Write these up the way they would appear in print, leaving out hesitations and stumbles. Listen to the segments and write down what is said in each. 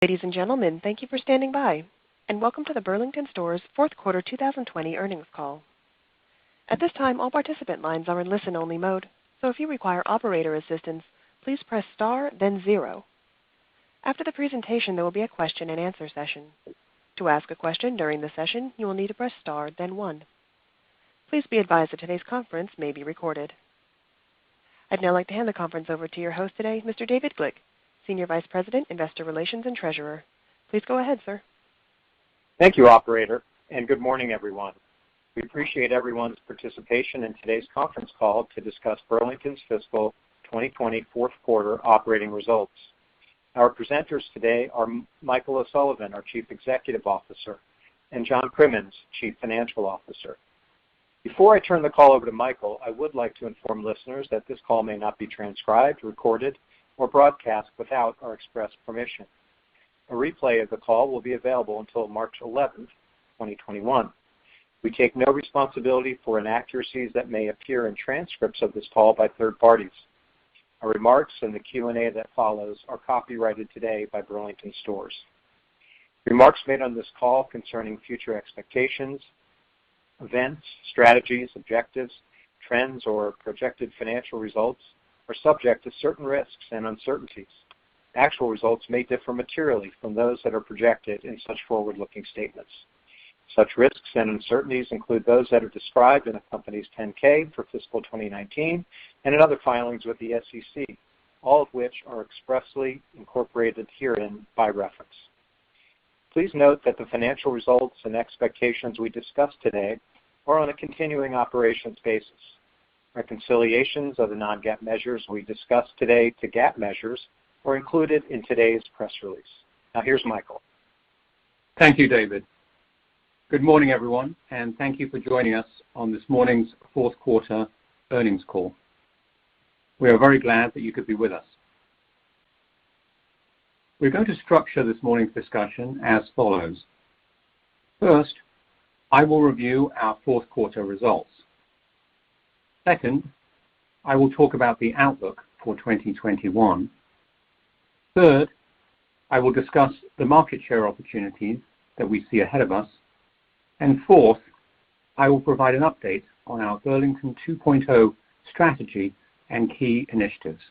Ladies and gentlemen, thank you for standing by, and welcome to the Burlington Stores Fourth Quarter 2020 earnings call. At this time, all participant lines are in listen-only mode, so if you require operator assistance, please press star, then 0. After the presentation, there will be a question-and-answer session. To ask a question during the session, you will need to press star, then 1. Please be advised that today's conference may be recorded. I'd now like to hand the conference over to your host today, Mr. David Glick, Senior Vice President, Investor Relations and Treasurer. Please go ahead, sir. Thank you, Operator, and good morning, everyone. We appreciate everyone's participation in today's conference call to discuss Burlington's fiscal 2020 fourth quarter operating results. Our presenters today are Michael O'Sullivan, our Chief Executive Officer, and John Crimmins, Chief Financial Officer. Before I turn the call over to Michael, I would like to inform listeners that this call may not be transcribed, recorded, or broadcast without our express permission. A replay of the call will be available until March 11th, 2021. We take no responsibility for inaccuracies that may appear in transcripts of this call by third parties. Our remarks and the Q&A that follows are copyrighted today by Burlington Stores. Remarks made on this call concerning future expectations, events, strategies, objectives, trends, or projected financial results are subject to certain risks and uncertainties. Actual results may differ materially from those that are projected in such forward-looking statements. Such risks and uncertainties include those that are described in the company's 10-K for fiscal 2019 and in other filings with the SEC, all of which are expressly incorporated herein by reference. Please note that the financial results and expectations we discuss today are on a continuing operations basis. Reconciliations of the non-GAAP measures we discuss today to GAAP measures are included in today's press release. Now here's Michael. Thank you, David. Good morning, everyone, and thank you for joining us on this morning's fourth quarter earnings call. We are very glad that you could be with us. We're going to structure this morning's discussion as follows. First, I will review our fourth quarter results. Second, I will talk about the outlook for 2021. Third, I will discuss the market share opportunities that we see ahead of us. And fourth, I will provide an update on our Burlington 2.0 strategy and key initiatives.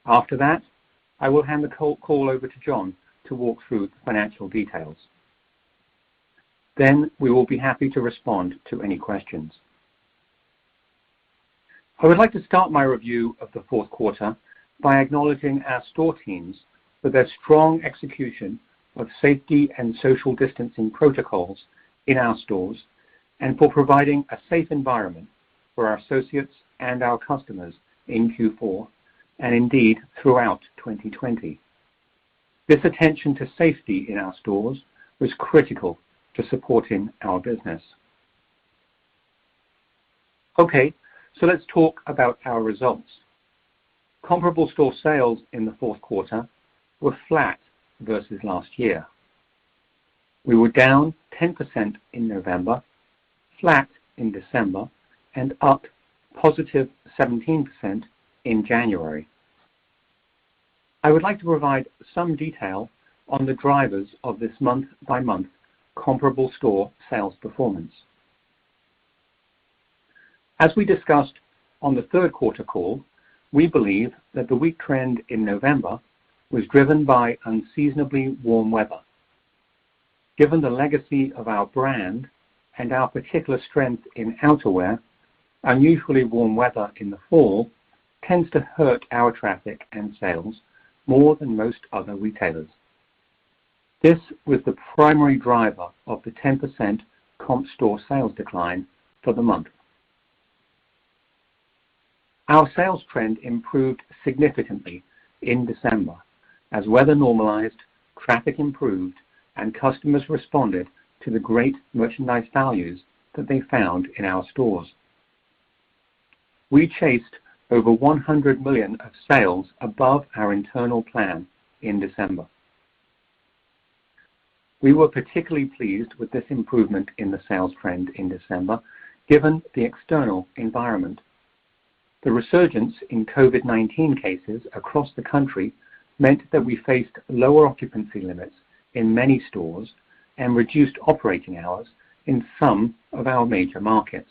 After that, I will hand the call over to John to walk through the financial details. Then we will be happy to respond to any questions. I would like to start my review of the fourth quarter by acknowledging our store teams for their strong execution of safety and social distancing protocols in our stores and for providing a safe environment for our associates and our customers in Q4 and indeed throughout 2020. This attention to safety in our stores was critical to supporting our business. Okay, so let's talk about our results. Comparable store sales in the fourth quarter were flat versus last year. We were down 10% in November, flat in December, and up positive 17% in January. I would like to provide some detail on the drivers of this month-by-month comparable store sales performance. As we discussed on the third quarter call, we believe that the weak trend in November was driven by unseasonably warm weather. Given the legacy of our brand and our particular strength in outerwear, unusually warm weather in the fall tends to hurt our traffic and sales more than most other retailers. This was the primary driver of the 10% comp store sales decline for the month. Our sales trend improved significantly in December as weather normalized, traffic improved, and customers responded to the great merchandise values that they found in our stores. We chased over $100 million of sales above our internal plan in December. We were particularly pleased with this improvement in the sales trend in December, given the external environment. The resurgence in COVID-19 cases across the country meant that we faced lower occupancy limits in many stores and reduced operating hours in some of our major markets.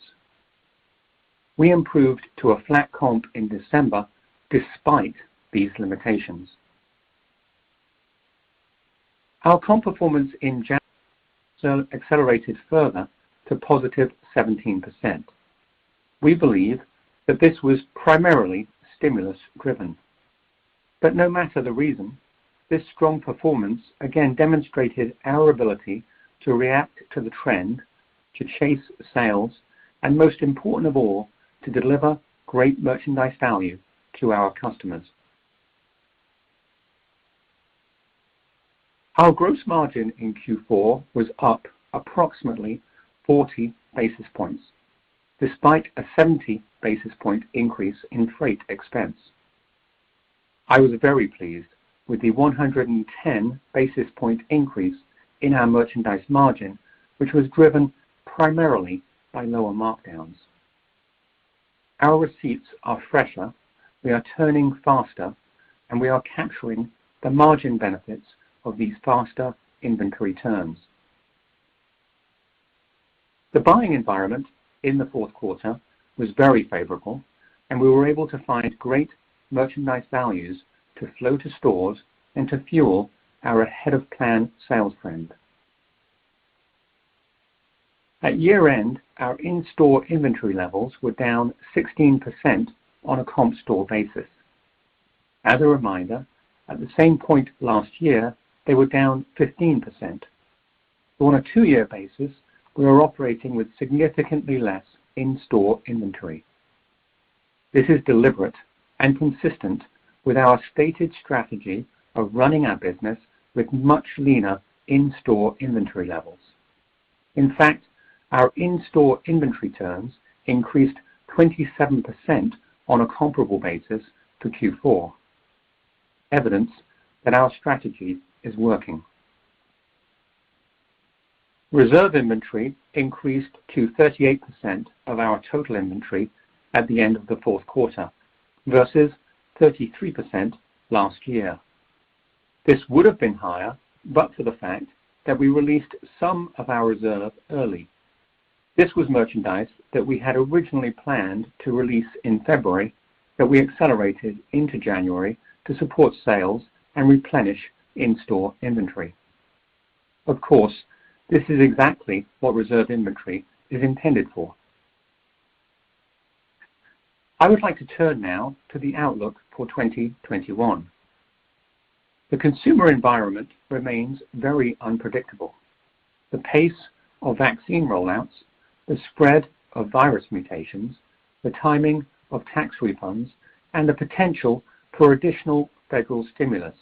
We improved to a flat comp in December despite these limitations. Our comp performance in January accelerated further to positive 17%. We believe that this was primarily stimulus-driven. But no matter the reason, this strong performance again demonstrated our ability to react to the trend, to chase sales, and most important of all, to deliver great merchandise value to our customers. Our gross margin in Q4 was up approximately 40 basis points, despite a 70 basis point increase in freight expense. I was very pleased with the 110 basis point increase in our merchandise margin, which was driven primarily by lower markdowns. Our receipts are fresher, we are turning faster, and we are capturing the margin benefits of these faster inventory turns. The buying environment in the fourth quarter was very favorable, and we were able to find great merchandise values to flow to stores and to fuel our ahead-of-plan sales trend. At year-end, our in-store inventory levels were down 16% on a comp store basis. As a reminder, at the same point last year, they were down 15%. So on a two-year basis, we are operating with significantly less in-store inventory. This is deliberate and consistent with our stated strategy of running our business with much leaner in-store inventory levels. In fact, our in-store inventory turns increased 27% on a comparable basis to Q4, evidence that our strategy is working. Reserve inventory increased to 38% of our total inventory at the end of the fourth quarter versus 33% last year. This would have been higher but for the fact that we released some of our reserve early. This was merchandise that we had originally planned to release in February that we accelerated into January to support sales and replenish in-store inventory. Of course, this is exactly what reserve inventory is intended for. I would like to turn now to the outlook for 2021. The consumer environment remains very unpredictable. The pace of vaccine rollouts, the spread of virus mutations, the timing of tax refunds, and the potential for additional federal stimulus.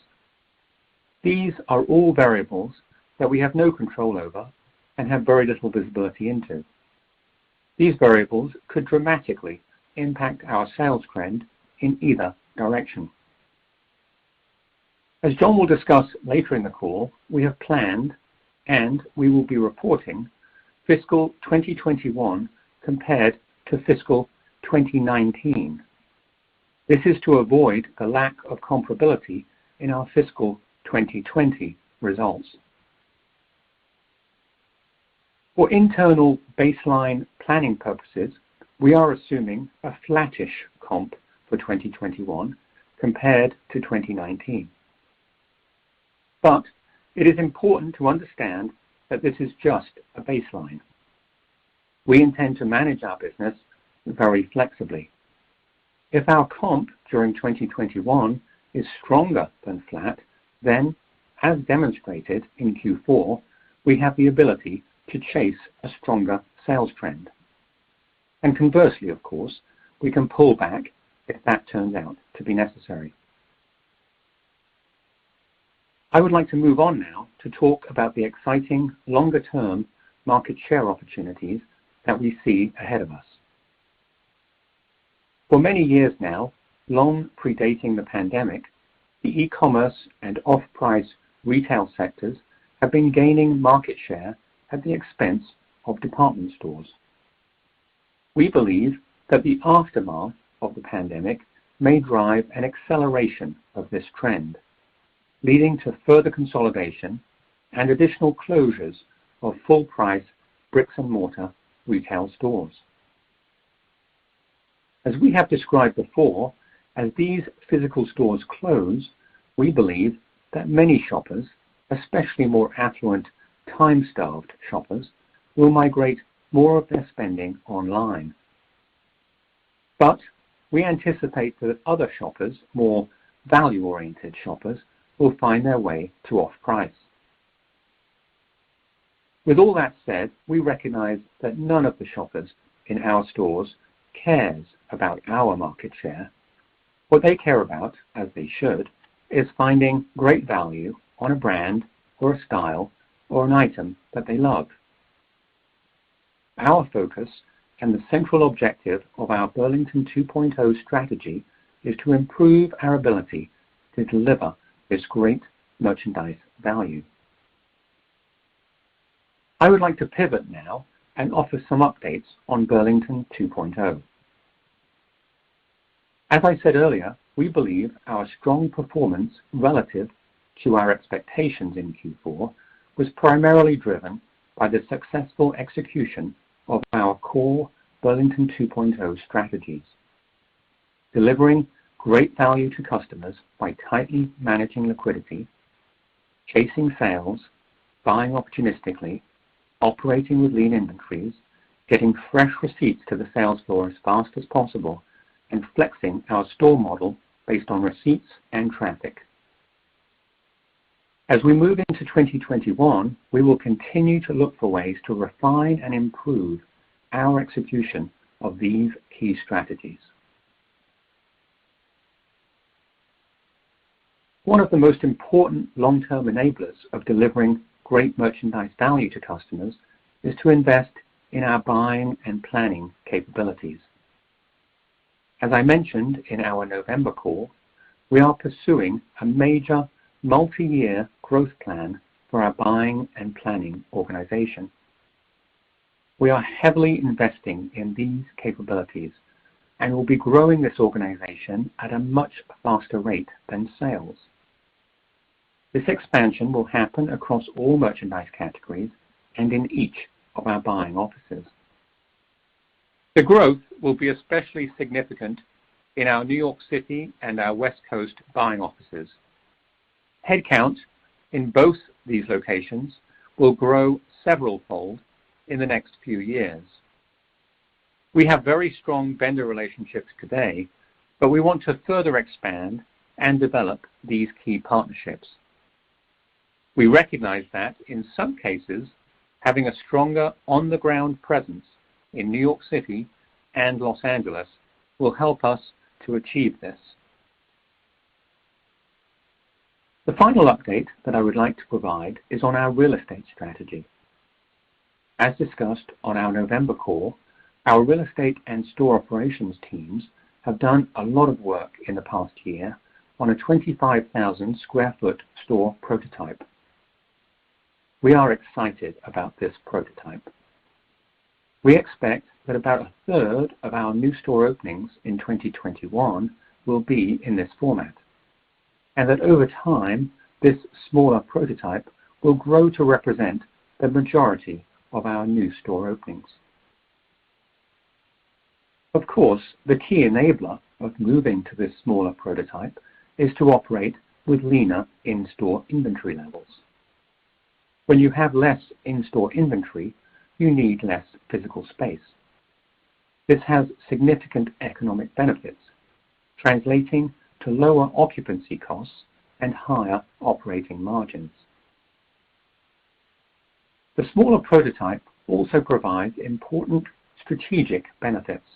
These are all variables that we have no control over and have very little visibility into. These variables could dramatically impact our sales trend in either direction. As John will discuss later in the call, we have planned and we will be reporting fiscal 2021 compared to fiscal 2019. This is to avoid the lack of comparability in our fiscal 2020 results. For internal baseline planning purposes, we are assuming a flattish comp for 2021 compared to 2019. But it is important to understand that this is just a baseline. We intend to manage our business very flexibly. If our comp during 2021 is stronger than flat, then, as demonstrated in Q4, we have the ability to chase a stronger sales trend. And conversely, of course, we can pull back if that turns out to be necessary. I would like to move on now to talk about the exciting longer-term market share opportunities that we see ahead of us. For many years now, long predating the pandemic, the e-commerce and off-price retail sectors have been gaining market share at the expense of department stores. We believe that the aftermath of the pandemic may drive an acceleration of this trend. leading to further consolidation and additional closures of full-price bricks-and-mortar retail stores. As we have described before, as these physical stores close, we believe that many shoppers, especially more affluent, time-starved shoppers, will migrate more of their spending online. But we anticipate that other shoppers, more value-oriented shoppers, will find their way to off-price. With all that said, we recognize that none of the shoppers in our stores cares about our market share. What they care about, as they should, is finding great value on a brand or a style or an item that they love. Our focus and the central objective of our Burlington 2.0 strategy is to improve our ability to deliver this great merchandise value. I would like to pivot now and offer some updates on Burlington 2.0. As I said earlier, we believe our strong performance relative to our expectations in Q4 was primarily driven by the successful execution of our core Burlington 2.0 strategies, delivering great value to customers by tightly managing liquidity, chasing sales, buying opportunistically, operating with lean inventories, getting fresh receipts to the sales floor as fast as possible, and flexing our store model based on receipts and traffic. As we move into 2021, we will continue to look for ways to refine and improve our execution of these key strategies. One of the most important long-term enablers of delivering great merchandise value to customers is to invest in our buying and planning capabilities. As I mentioned in our November call, we are pursuing a major multi-year growth plan for our buying and planning organization. We are heavily investing in these capabilities and will be growing this organization at a much faster rate than sales. This expansion will happen across all merchandise categories and in each of our buying offices. The growth will be especially significant in our New York City and our West Coast buying offices. Headcount in both these locations will grow several-fold in the next few years. We have very strong vendor relationships today, but we want to further expand and develop these key partnerships. We recognize that, in some cases, having a stronger on-the-ground presence in New York City and Los Angeles will help us to achieve this. The final update that I would like to provide is on our real estate strategy. As discussed on our November call, our real estate and store operations teams have done a lot of work in the past year on a 25,000 square foot store prototype. We are excited about this prototype. We expect that about a third of our new store openings in 2021 will be in this format, and that over time, this smaller prototype will grow to represent the majority of our new store openings. Of course, the key enabler of moving to this smaller prototype is to operate with leaner in-store inventory levels. When you have less in-store inventory, you need less physical space. This has significant economic benefits, translating to lower occupancy costs and higher operating margins. The smaller prototype also provides important strategic benefits,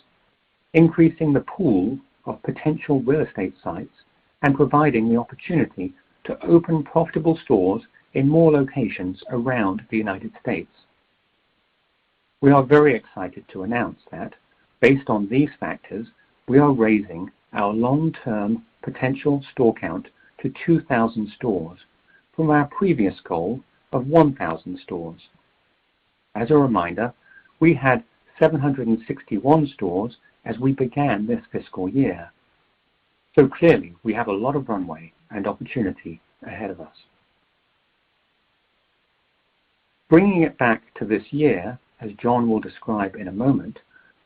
increasing the pool of potential real estate sites and providing the opportunity to open profitable stores in more locations around the United States. We are very excited to announce that, based on these factors, we are raising our long-term potential store count to 2,000 stores from our previous goal of 1,000 stores. As a reminder, we had 761 stores as we began this fiscal year. So clearly, we have a lot of runway and opportunity ahead of us. Bringing it back to this year, as John will describe in a moment,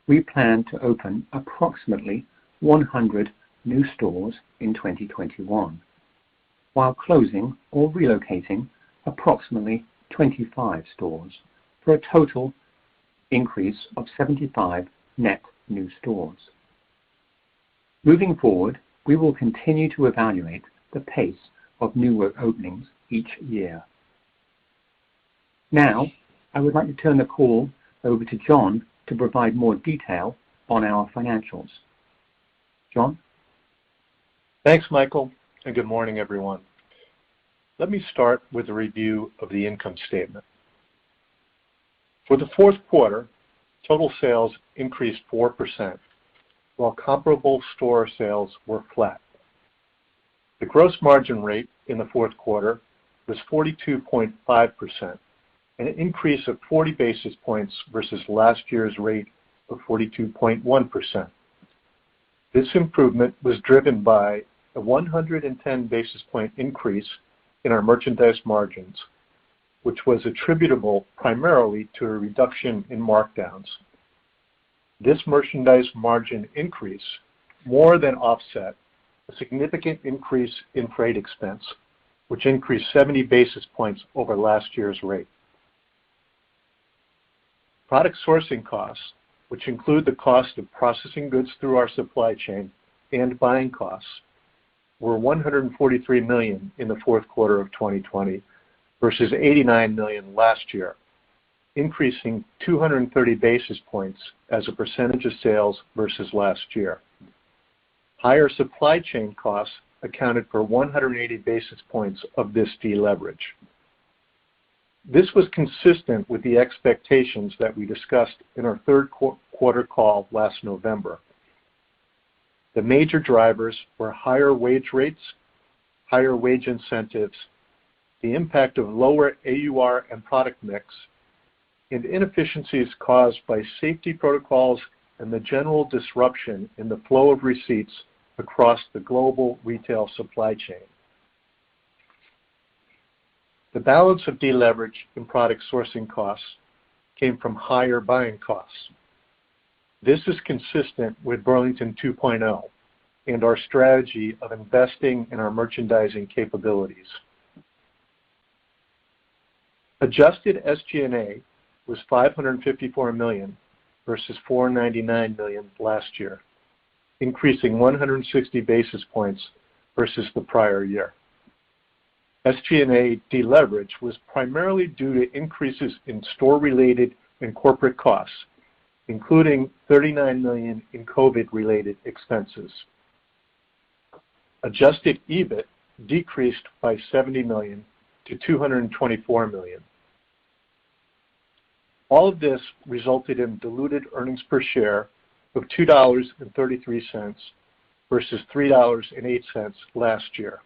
we plan to open approximately 100 new stores in 2021, while closing or relocating approximately 25 stores for a total increase of 75 net new stores. Moving forward, we will continue to evaluate the pace of new openings each year. Now, I would like to turn the call over to John to provide more detail on our financials. John? Thanks, Michael, and good morning, everyone. Let me start with a review of the income statement. For the fourth quarter, total sales increased 4%, while comparable store sales were flat. The gross margin rate in the fourth quarter was 42.5%, an increase of 40 basis points versus last year's rate of 42.1%. This improvement was driven by a 110 basis point increase in our merchandise margins, which was attributable primarily to a reduction in markdowns. This merchandise margin increase more than offset a significant increase in freight expense, which increased 70 basis points over last year's rate. Product sourcing costs, which include the cost of processing goods through our supply chain and buying costs, were $143 million in the fourth quarter of 2020 versus $89 million last year, increasing 230 basis points as a percentage of sales versus last year. Higher supply chain costs accounted for 180 basis points of this deleverage. This was consistent with the expectations that we discussed in our third quarter call last November. The major drivers were higher wage rates, higher wage incentives, the impact of lower AUR and product mix, and inefficiencies caused by safety protocols and the general disruption in the flow of receipts across the global retail supply chain. The balance of deleverage in product sourcing costs came from higher buying costs. This is consistent with Burlington 2.0 and our strategy of investing in our merchandising capabilities. Adjusted SG&A was $554 million versus $499 million last year, increasing 160 basis points versus the prior year. SG&A deleverage was primarily due to increases in store-related and corporate costs, including $39 million in COVID-related expenses. Adjusted EBIT decreased by $70 million to $224 million. All of this resulted in diluted earnings per share of $2.33 versus $3.08 last year.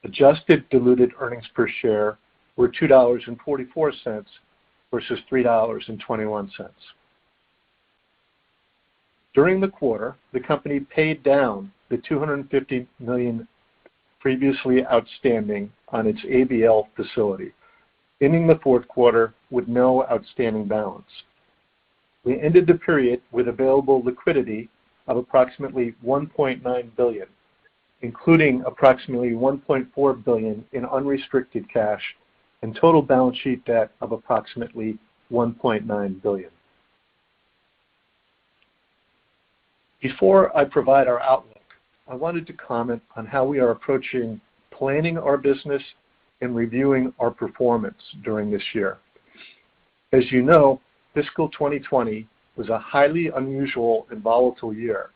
Adjusted diluted earnings per share were $2.44 versus $3.21. During the quarter, the company paid down the $250 million previously outstanding on its ABL facility, ending the fourth quarter with no outstanding balance. We ended the period with available liquidity of approximately $1.9 billion, including approximately $1.4 billion in unrestricted cash and total balance sheet debt of approximately $1.9 billion. Before I provide our outlook, I wanted to comment on how we are approaching planning our business and reviewing our performance during this year. As you know, fiscal 2020 was a highly unusual and volatile year,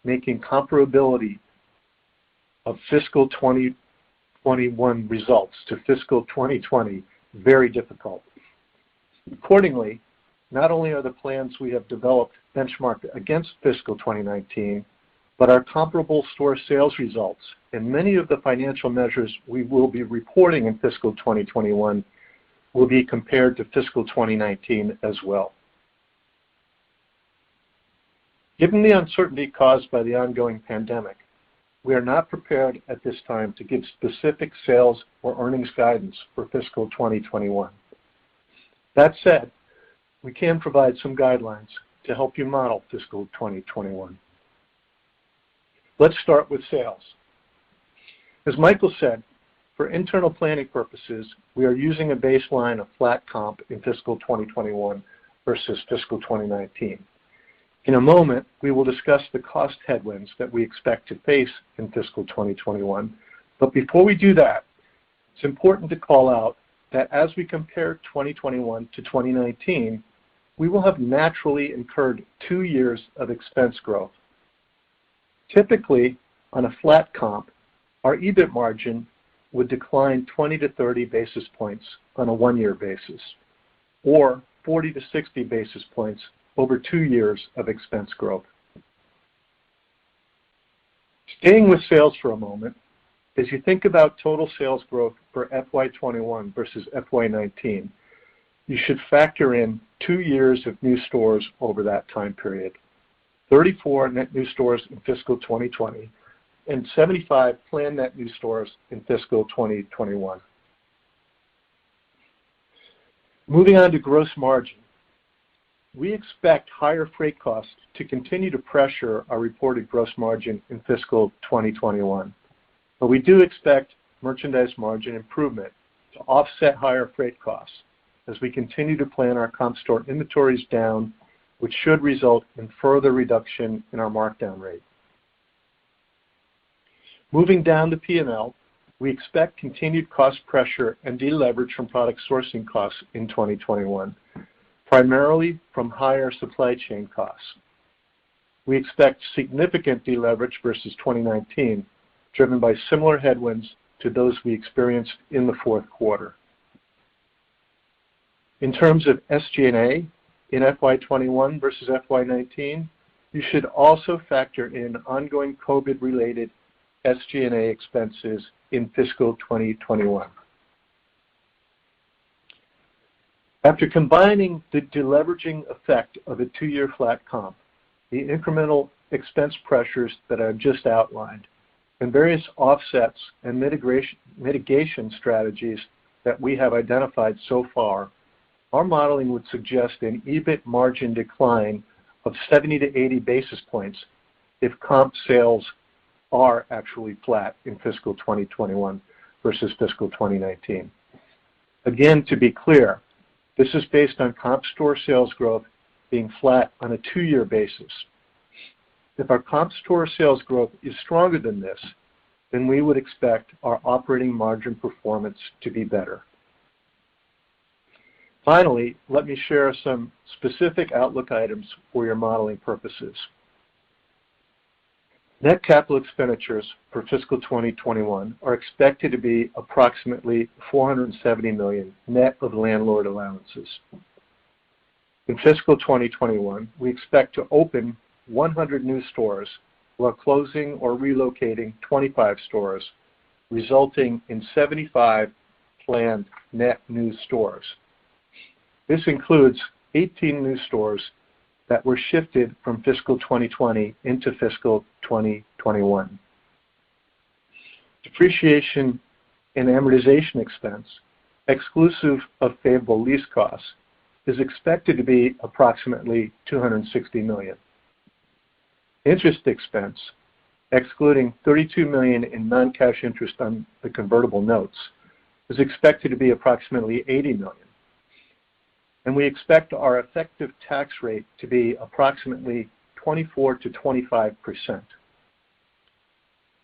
making comparability of fiscal 2021 results to fiscal 2020 very difficult. Accordingly, not only are the plans we have developed benchmarked against fiscal 2019, but our comparable store sales results and many of the financial measures we will be reporting in fiscal 2021 will be compared to fiscal 2019 as well. Given the uncertainty caused by the ongoing pandemic, we are not prepared at this time to give specific sales or earnings guidance for fiscal 2021. That said, we can provide some guidelines to help you model fiscal 2021. Let's start with sales. As Michael said, for internal planning purposes, we are using a baseline of flat comp in fiscal 2021 versus fiscal 2019. In a moment, we will discuss the cost headwinds that we expect to face in fiscal 2021. But before we do that, it's important to call out that as we compare 2021 to 2019, we will have naturally incurred 2 years of expense growth. Typically, on a flat comp, our EBIT margin would decline 20 to 30 basis points on a 1-year basis, or 40 to 60 basis points over 2 years of expense growth. Staying with sales for a moment, as you think about total sales growth for FY21 versus FY19, you should factor in 2 years of new stores over that time period, 34 net new stores in fiscal 2020, and 75 planned net new stores in fiscal 2021. Moving on to gross margin. We expect higher freight costs to continue to pressure our reported gross margin in fiscal 2021, but we do expect merchandise margin improvement to offset higher freight costs as we continue to plan our comp store inventories down, which should result in further reduction in our markdown rate. Moving down to P&L, we expect continued cost pressure and deleverage from product sourcing costs in 2021, primarily from higher supply chain costs. We expect significant deleverage versus 2019, driven by similar headwinds to those we experienced in the fourth quarter. In terms of SG&A in FY21 versus FY19, you should also factor in ongoing COVID-related SG&A expenses in fiscal 2021. After combining the deleveraging effect of a 2-year flat comp, the incremental expense pressures that I've just outlined, and various offsets and mitigation strategies that we have identified so far, our modeling would suggest an EBIT margin decline of 70 to 80 basis points if comp sales are actually flat in fiscal 2021 versus fiscal 2019. Again, to be clear, this is based on comp store sales growth being flat on a 2-year basis. If our comp store sales growth is stronger than this, then we would expect our operating margin performance to be better. Finally, let me share some specific outlook items for your modeling purposes. Net capital expenditures for fiscal 2021 are expected to be approximately $470 million net of landlord allowances. In fiscal 2021, we expect to open 100 new stores while closing or relocating 25 stores, resulting in 75 planned net new stores. This includes 18 new stores that were shifted from fiscal 2020 into fiscal 2021. Depreciation and amortization expense, exclusive of favorable lease costs, is expected to be approximately $260 million. Interest expense, excluding $32 million in non-cash interest on the convertible notes, is expected to be approximately $80 million. And we expect our effective tax rate to be approximately 24 to 25%.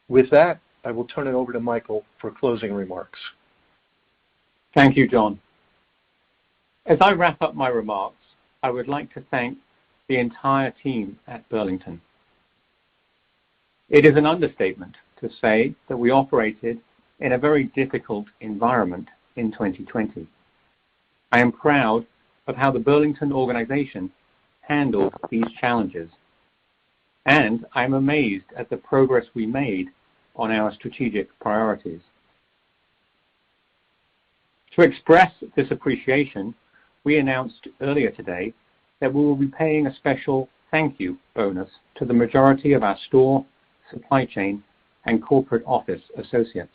With that, I will turn it over to Michael for closing remarks. Thank you, John. As I wrap up my remarks, I would like to thank the entire team at Burlington. It is an understatement to say that we operated in a very difficult environment in 2020. I am proud of how the Burlington organization handled these challenges, and I'm amazed at the progress we made on our strategic priorities. To express this appreciation, we announced earlier today that we will be paying a special thank you bonus to the majority of our store, supply chain, and corporate office associates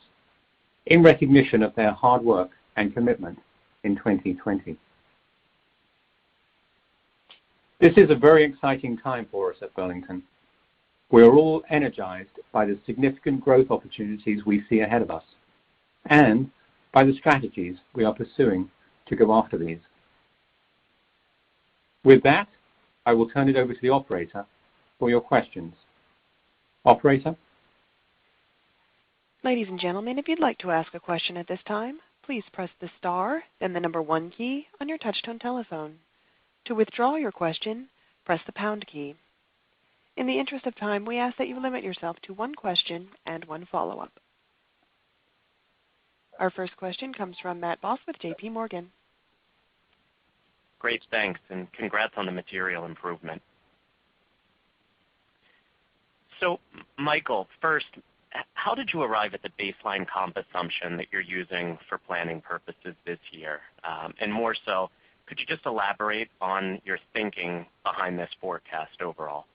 in recognition of their hard work and commitment in 2020. This is a very exciting time for us at Burlington. We are all energized by the significant growth opportunities we see ahead of us and by the strategies we are pursuing to go after these. With that, I will turn it over to the operator for your questions. Operator? Ladies and gentlemen, if you'd like to ask a question at this time, please press the star, then the number 1 key on your touch-tone telephone. To withdraw your question, press the pound key. In the interest of time, we ask that you limit yourself to 1 question and 1 follow-up. Our first question comes from Matt Boss with J.P. Morgan. Great, thanks, and congrats on the material improvement. So, Michael, first, how did you arrive at the baseline comp assumption that you're using for planning purposes this year? And more so, could you just elaborate on your thinking behind this forecast overall?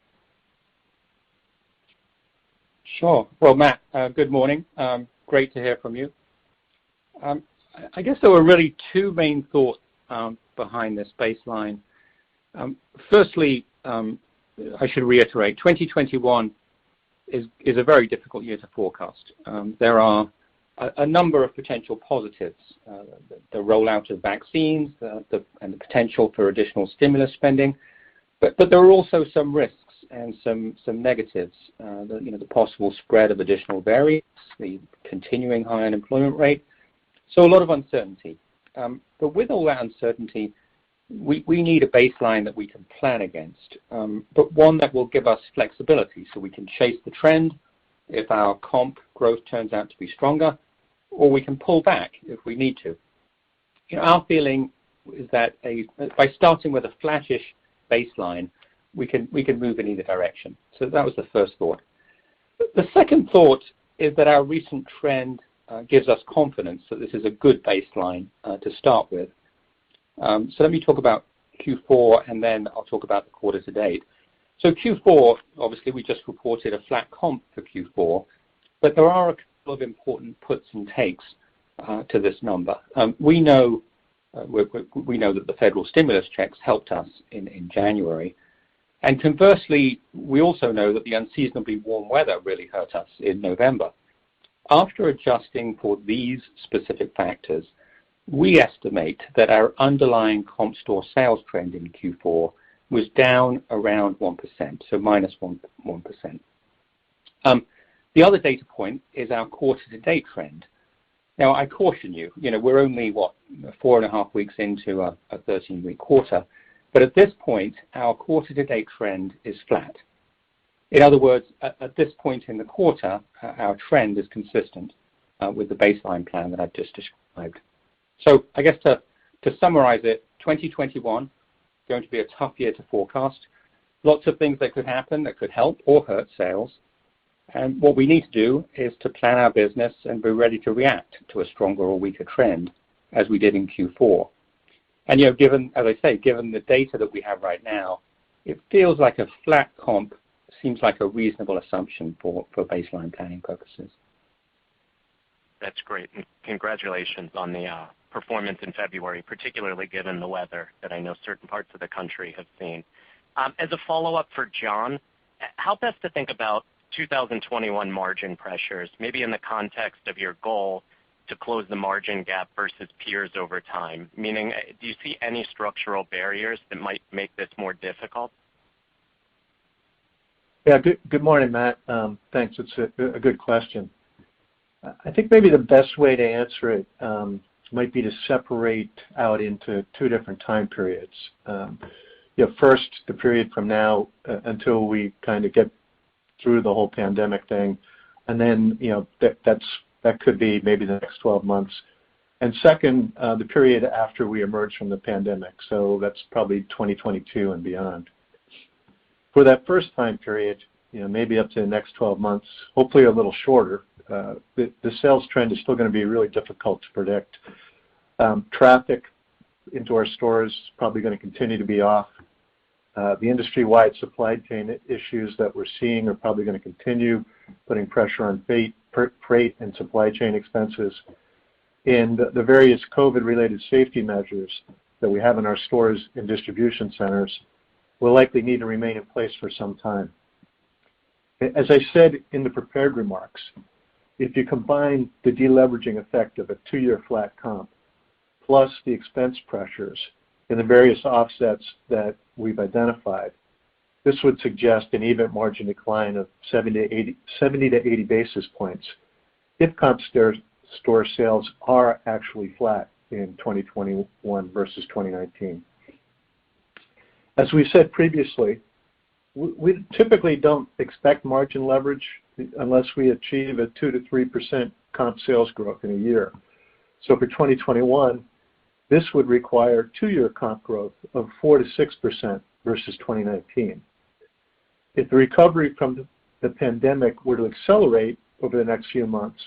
Sure. Well, Matt, good morning. Great to hear from you. I guess there were really 2 main thoughts behind this baseline. Firstly, I should reiterate, 2021 is a very difficult year to forecast. There are a number of potential positives, the rollout of vaccines and the potential for additional stimulus spending, but there are also some risks and some negatives, the possible spread of additional variants, the continuing high unemployment rate, so a lot of uncertainty. But with all that uncertainty, we need a baseline that we can plan against, but one that will give us flexibility so we can chase the trend if our comp growth turns out to be stronger, or we can pull back if we need to. Our feeling is that by starting with a flattish baseline, we can move in either direction. So that was the first thought. The second thought is that our recent trend gives us confidence that this is a good baseline to start with. So let me talk about Q4, and then I'll talk about the quarter to date. So Q4, obviously, we just reported a flat comp for Q4, but there are a couple of important puts and takes to this number. We know that the federal stimulus checks helped us in January, and conversely, we also know that the unseasonably warm weather really hurt us in November. After adjusting for these specific factors, we estimate that our underlying comp store sales trend in Q4 was down around 1%, so minus 1%. The other data point is our quarter-to-date trend. Now, I caution you, we're only, 4.5 weeks into a 13-week quarter, but at this point, our quarter-to-date trend is flat. In other words, at this point in the quarter, our trend is consistent with the baseline plan that I've just described. So I guess to summarize it, 2021 going to be a tough year to forecast. Lots of things that could happen that could help or hurt sales. And what we need to do is to plan our business and be ready to react to a stronger or weaker trend as we did in Q4. And given the data that we have right now, it feels like a flat comp seems like a reasonable assumption for baseline planning purposes. That's great. And congratulations on the performance in February, particularly given the weather that I know certain parts of the country have seen. As a follow-up for John, how best to think about 2021 margin pressures, maybe in the context of your goal to close the margin gap versus peers over time? Meaning, do you see any structural barriers that might make this more difficult? Yeah, good morning, Matt. Thanks. It's a good question. I think maybe the best way to answer it might be to separate out into 2 different time periods. First, the period from now until we kind of get through the whole pandemic thing, and then that could be maybe the next 12 months. And second, the period after we emerge from the pandemic, so that's probably 2022 and beyond. For that first time period, maybe up to the next 12 months, hopefully a little shorter, the sales trend is still going to be really difficult to predict. Traffic into our stores is probably going to continue to be off. The industry-wide supply chain issues that we're seeing are probably going to continue, putting pressure on freight and supply chain expenses. And the various COVID-related safety measures that we have in our stores and distribution centers will likely need to remain in place for some time. As I said in the prepared remarks, if you combine the deleveraging effect of a 2-year flat comp plus the expense pressures and the various offsets that we've identified, this would suggest an EBIT margin decline of 70 to 80 basis points if comp store sales are actually flat in 2021 versus 2019. As we said previously, we typically don't expect margin leverage unless we achieve a 2 to 3% comp sales growth in a year. So for 2021, this would require 2-year comp growth of 4 to 6% versus 2019. If the recovery from the pandemic were to accelerate over the next few months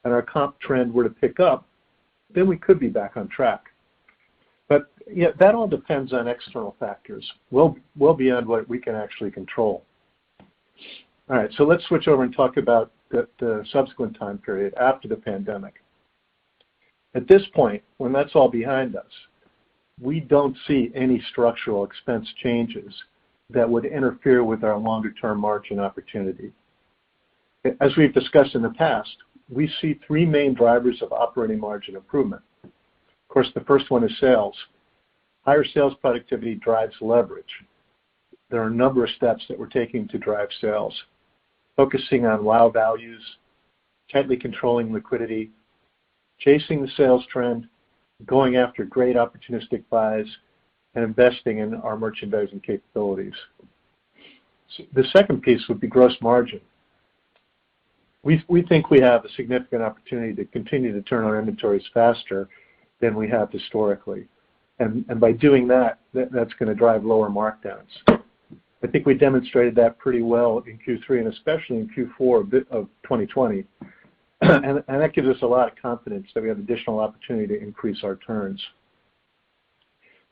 and our comp trend were to pick up, then we could be back on track. But that all depends on external factors, well beyond what we can actually control. All right, so let's switch over and talk about the subsequent time period after the pandemic. At this point, when that's all behind us, we don't see any structural expense changes that would interfere with our longer-term margin opportunity. As we've discussed in the past, we see 3 main drivers of operating margin improvement. Of course, the first one is sales. Higher sales productivity drives leverage. There are a number of steps that we're taking to drive sales, focusing on wow values, tightly controlling liquidity, chasing the sales trend, going after great opportunistic buys, and investing in our merchandising capabilities. So the second piece would be gross margin. We think we have a significant opportunity to continue to turn our inventories faster than we have historically. And by doing that, that's going to drive lower markdowns. I think we demonstrated that pretty well in Q3 and especially in Q4 of 2020. And that gives us a lot of confidence that we have additional opportunity to increase our turns.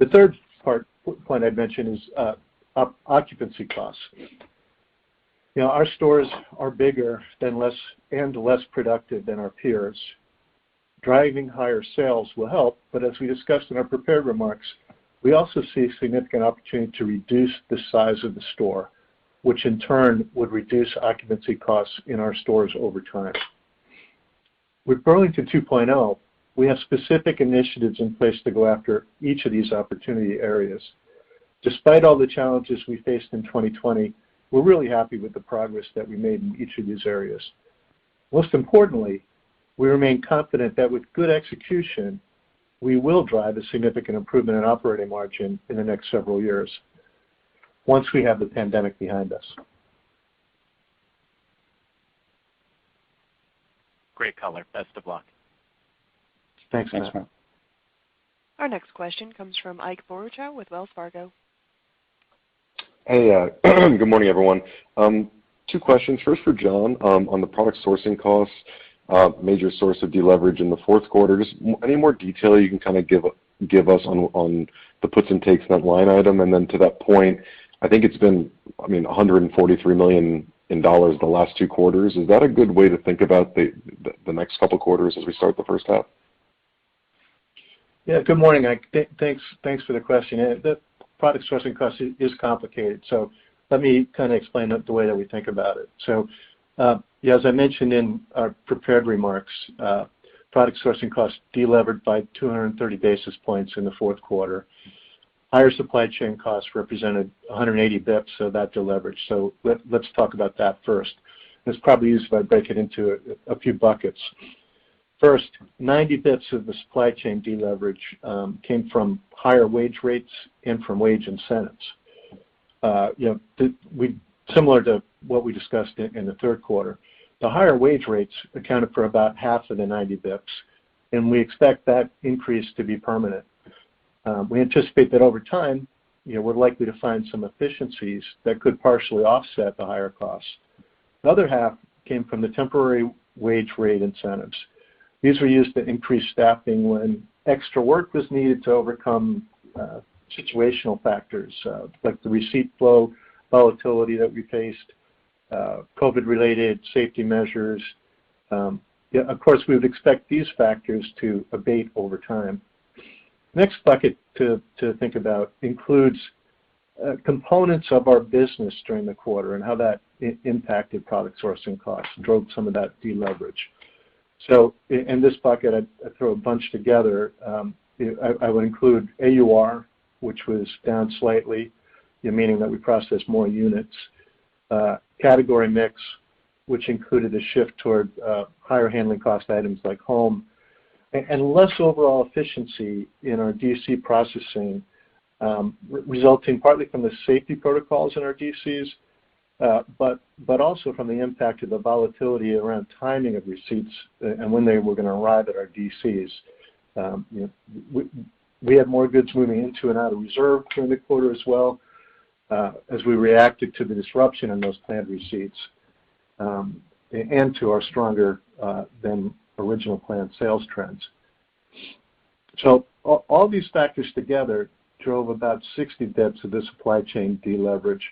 The third point I'd mention is occupancy costs. You know, our stores are bigger than less productive than our peers. Driving higher sales will help, but as we discussed in our prepared remarks, we also see significant opportunity to reduce the size of the store, which in turn would reduce occupancy costs in our stores over time. With Burlington 2.0, we have specific initiatives in place to go after each of these opportunity areas. Despite all the challenges we faced in 2020, we're really happy with the progress that we made in each of these areas. Most importantly, we remain confident that with good execution, we will drive a significant improvement in operating margin in the next several years once we have the pandemic behind us. Great color. Best of luck. Thanks, Matt. Our next question comes from Ike Boruchow with Wells Fargo. Hey, good morning, everyone. 2 questions. First for John, on the product sourcing costs, major source of deleverage in the fourth quarter. Just any more detail you can kind of give us on the puts and takes in that line item? And then to that point, I think it's been, $143 million in dollars the last 2 quarters. Is that a good way to think about the next couple quarters as we start the first half? Yeah, good morning, Ike. Thanks for the question. The product sourcing cost is complicated, so let me kind of explain the way that we think about it. So, as I mentioned in our prepared remarks, product sourcing costs delevered by 230 basis points in the fourth quarter. Higher supply chain costs represented 180 basis points of that deleverage. So let's talk about that first. It's probably easier if I break it into a few buckets. First, 90 basis points of the supply chain deleverage came from higher wage rates and from wage incentives. Similar to what we discussed in the third quarter, the higher wage rates accounted for about half of the 90 basis points, and we expect that increase to be permanent. We anticipate that over time, we're likely to find some efficiencies that could partially offset the higher costs. The other half came from the temporary wage rate incentives. These were used to increase staffing when extra work was needed to overcome situational factors like the receipt flow volatility that we faced, COVID-related safety measures. Of course, we would expect these factors to abate over time. Next bucket to think about includes components of our business during the quarter and how that impacted product sourcing costs, drove some of that deleverage. So in this bucket, I throw a bunch together. I would include AUR, which was down slightly, meaning that we processed more units. Category mix, which included a shift toward higher handling cost items like home, and less overall efficiency in our DC processing, resulting partly from the safety protocols in our DCs, but also from the impact of the volatility around timing of receipts and when they were going to arrive at our DCs. We had more goods moving into and out of reserve during the quarter as well, as we reacted to the disruption in those planned receipts and to our stronger than original planned sales trends. So all these factors together drove about 60 bps of the supply chain deleverage.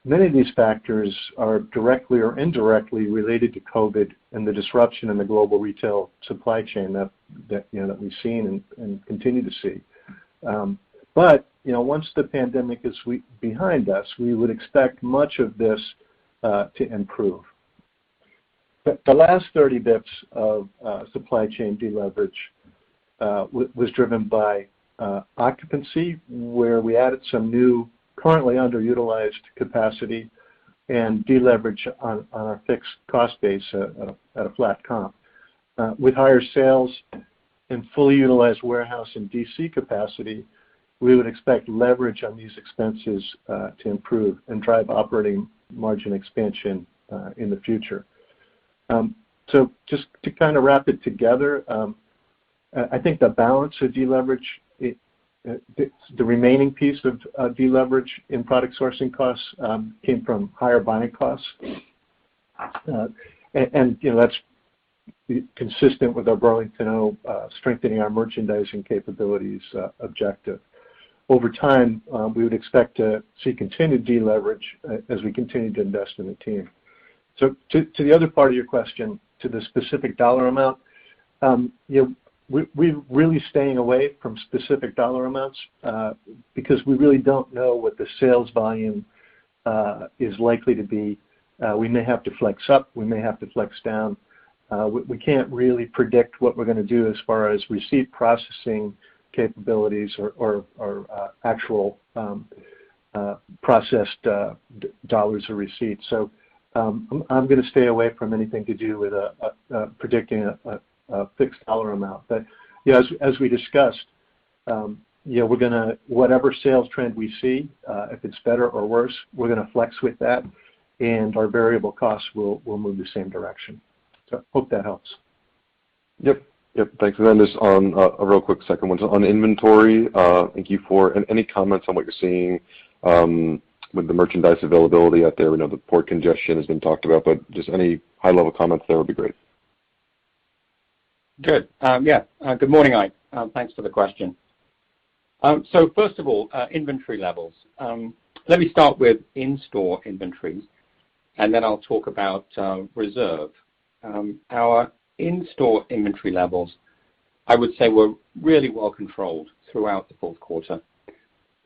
Many of these factors are directly or indirectly related to COVID and the disruption in the global retail supply chain that we've seen and continue to see. But once the pandemic is behind us, we would expect much of this to improve. The last 30 bps of supply chain deleverage was driven by occupancy, where we added some new, currently underutilized capacity, and deleverage on our fixed cost base at a flat comp. With higher sales and fully utilized warehouse and DC capacity, we would expect leverage on these expenses to improve and drive operating margin expansion in the future. So just to kind of wrap it together, I think the balance of deleverage, the remaining piece of deleverage in product sourcing costs came from higher buying costs, and that's consistent with our Burlington strengthening our merchandising capabilities objective. Over time, we would expect to see continued deleverage as we continue to invest in the team. So to the other part of your question, to the specific dollar amount, we're really staying away from specific dollar amounts because we really don't know what the sales volume is likely to be. We may have to flex up, we may have to flex down. We can't really predict what we're going to do as far as receipt processing capabilities or actual processed dollars or receipts. So I'm going to stay away from anything to do with predicting a fixed dollar amount. But as we discussed, we're going to, whatever sales trend we see, if it's better or worse, we're going to flex with that, and our variable costs will move the same direction. So hope that helps. Yep, thanks. And then just on a real quick second one, so on inventory in Q4, and any comments on what you're seeing with the merchandise availability out there? We know the port congestion has been talked about, but just any high-level comments there would be great. Good. Good morning, Ike. Thanks for the question. So first of all, inventory levels. Let me start with in-store inventories, and then I'll talk about reserve. Our in-store inventory levels, I would say, were really well controlled throughout the fourth quarter.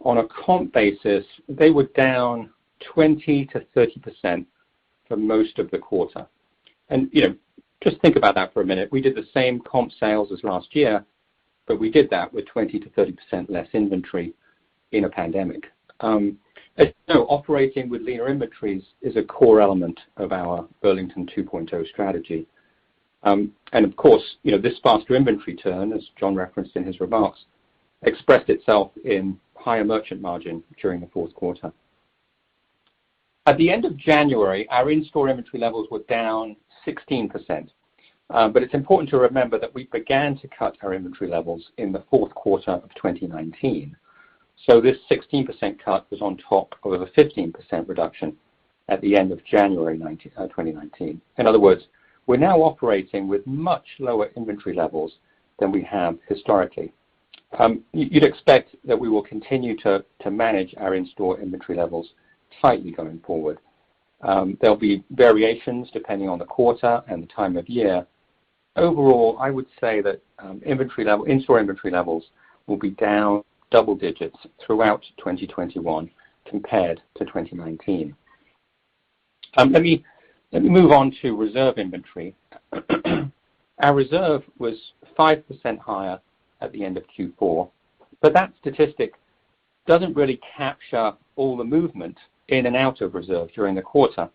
On a comp basis, they were down 20 to 30% for most of the quarter. And, just think about that for a minute. We did the same comp sales as last year, but we did that with 20 to 30% less inventory in a pandemic. As you know, operating with leaner inventories is a core element of our Burlington 2.0 strategy. And of course, this faster inventory turn, as John referenced in his remarks, expressed itself in higher merchant margin during the fourth quarter. At the end of January, our in-store inventory levels were down 16%. But it's important to remember that we began to cut our inventory levels in the fourth quarter of 2019. So this 16% cut was on top of a 15% reduction at the end of January 2019. In other words, we're now operating with much lower inventory levels than we have historically. You'd expect that we will continue to manage our in-store inventory levels tightly going forward. There'll be variations depending on the quarter and the time of year. Overall, I would say that in-store inventory levels will be down double digits throughout 2021 compared to 2019. Let me move on to reserve inventory. Our reserve was 5% higher at the end of Q4, but that statistic doesn't really capture all the movement in and out of reserve during the quarter.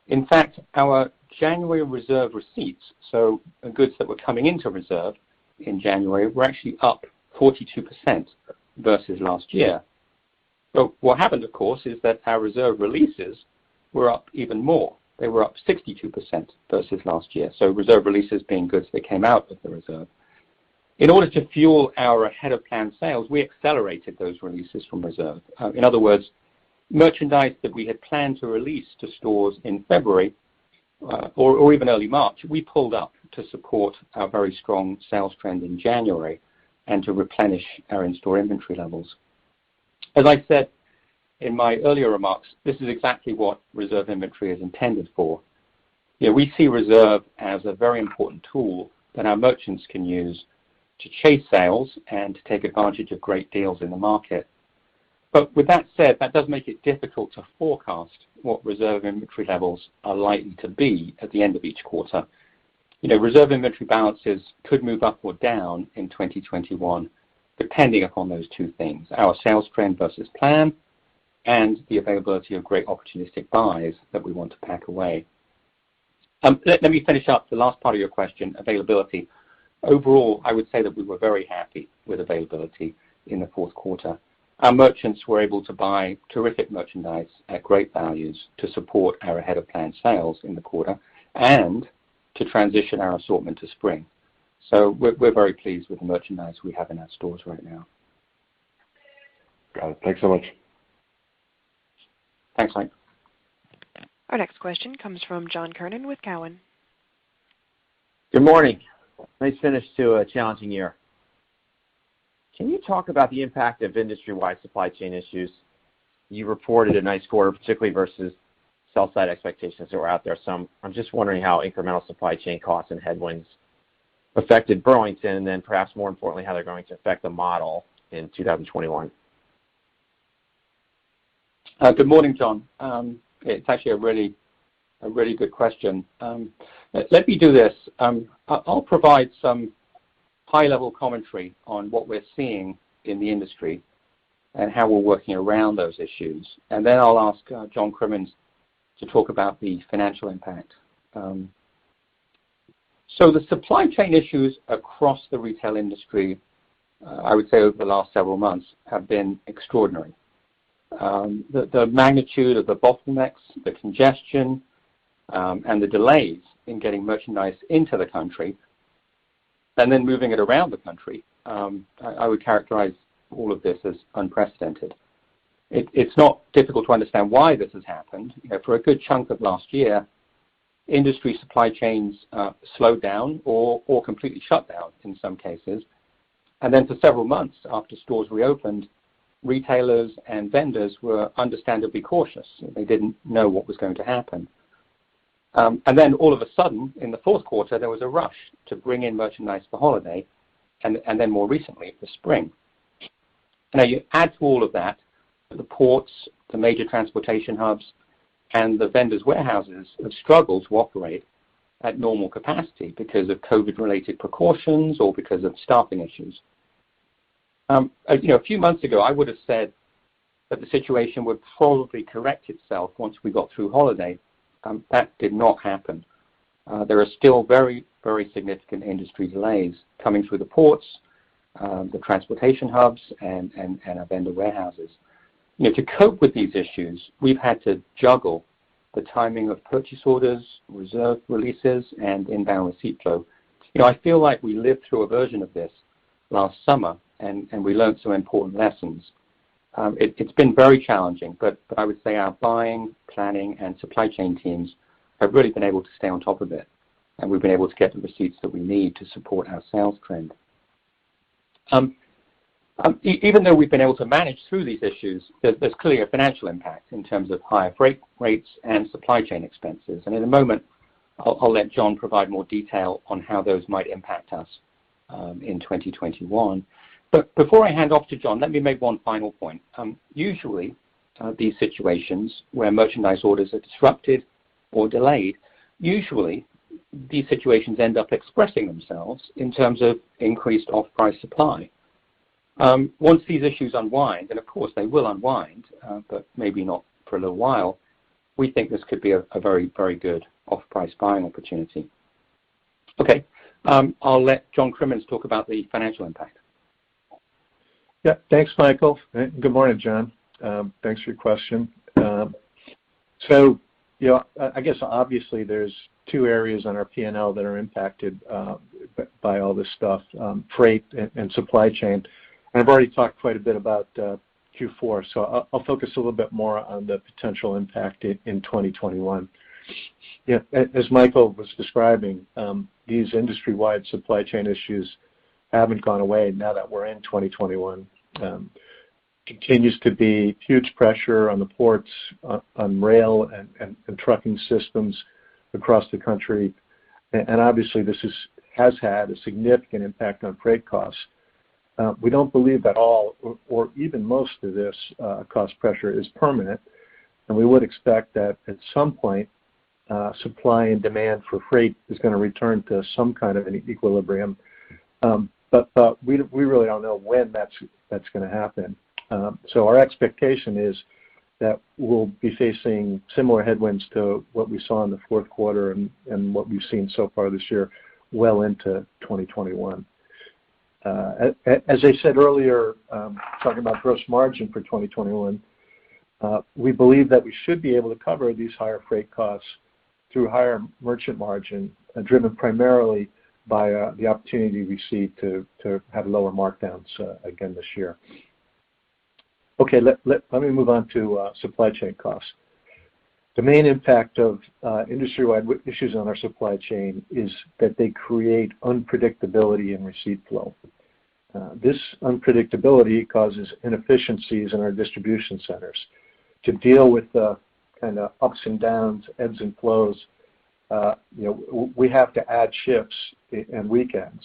In fact, our January reserve receipts, so goods that were coming into reserve in January, were actually up 42% versus last year. But what happened, of course, is that our reserve releases were up even more. They were up 62% versus last year. So reserve releases being goods that came out of the reserve. In order to fuel our ahead-of-plan sales, we accelerated those releases from reserve. In other words, merchandise that we had planned to release to stores in February or even early March, we pulled up to support our very strong sales trend in January and to replenish our in-store inventory levels. As I said in my earlier remarks, this is exactly what reserve inventory is intended for. We see reserve as a very important tool that our merchants can use to chase sales and to take advantage of great deals in the market. But with that said, that does make it difficult to forecast what reserve inventory levels are likely to be at the end of each quarter. Reserve inventory balances could move up or down in 2021 depending upon those two things, our sales trend versus plan and the availability of great opportunistic buys that we want to pack away. Let me finish up the last part of your question, availability. Overall, I would say that we were very happy with availability in the fourth quarter. Our merchants were able to buy terrific merchandise at great values to support our ahead-of-plan sales in the quarter and to transition our assortment to spring. So we're very pleased with the merchandise we have in our stores right now. Got it. Thanks so much. Thanks, Mike. Our next question comes from John Kernan with Cowen. Good morning. Nice finish to a challenging year. Can you talk about the impact of industry-wide supply chain issues? You reported a nice quarter, particularly versus sell-side expectations that were out there. So I'm just wondering how incremental supply chain costs and headwinds affected Burlington, and then perhaps more importantly, how they're going to affect the model in 2021. Good morning, John. It's actually a really good question. Let me do this. I'll provide some high-level commentary on what we're seeing in the industry and how we're working around those issues. And then I'll ask John Crimmins to talk about the financial impact. So the supply chain issues across the retail industry, I would say over the last several months, have been extraordinary. The magnitude of the bottlenecks, the congestion, and the delays in getting merchandise into the country and then moving it around the country, I would characterize all of this as unprecedented. It's not difficult to understand why this has happened. For a good chunk of last year, industry supply chains slowed down or completely shut down in some cases. And then for several months after stores reopened, retailers and vendors were understandably cautious. They didn't know what was going to happen. And then all of a sudden, in the fourth quarter, there was a rush to bring in merchandise for holiday, and then more recently for spring. Now you add to all of that the ports, the major transportation hubs, and the vendors' warehouses have struggled to operate at normal capacity because of COVID-related precautions or because of staffing issues. A few months ago, I would have said that the situation would probably correct itself once we got through holiday. That did not happen. There are still very, very significant industry delays coming through the ports, the transportation hubs, and our vendor warehouses. To cope with these issues, we've had to juggle the timing of purchase orders, reserve releases, and inbound receipt flow. I feel like we lived through a version of this last summer, and we learned some important lessons. It's been very challenging, but I would say our buying, planning, and supply chain teams have really been able to stay on top of it, and we've been able to get the receipts that we need to support our sales trend. Even though we've been able to manage through these issues, there's clearly a financial impact in terms of higher freight rates and supply chain expenses. And in a moment, I'll let John provide more detail on how those might impact us in 2021. But before I hand off to John, let me make one final point. Usually, these situations where merchandise orders are disrupted or delayed, usually these situations end up expressing themselves in terms of increased off-price supply. Once these issues unwind, and of course they will unwind, but maybe not for a little while, we think this could be a very, very good off-price buying opportunity. Okay, I'll let John Crimmins talk about the financial impact. Yeah, thanks, Michael. Good morning, John. Thanks for your question. So, I guess obviously there's two areas on our P&L that are impacted by all this stuff, freight and supply chain. And I've already talked quite a bit about Q4, so I'll focus a little bit more on the potential impact in 2021. Yeah, as Michael was describing, these industry-wide supply chain issues haven't gone away now that we're in 2021. Continues to be huge pressure on the ports, on rail and trucking systems across the country. And obviously this has had a significant impact on freight costs. We don't believe that all or even most of this cost pressure is permanent, and we would expect that at some point supply and demand for freight is going to return to some kind of an equilibrium. But we really don't know when that's going to happen. So our expectation is that we'll be facing similar headwinds to what we saw in the fourth quarter and what we've seen so far this year well into 2021. As I said earlier, talking about gross margin for 2021, we believe that we should be able to cover these higher freight costs through higher merchant margin, driven primarily by the opportunity we see to have lower markdowns again this year. Okay, let me move on to supply chain costs. The main impact of industry-wide issues on our supply chain is that they create unpredictability in receipt flow. This unpredictability causes inefficiencies in our distribution centers. To deal with the kind of ups and downs, ebbs and flows, we have to add shifts and weekends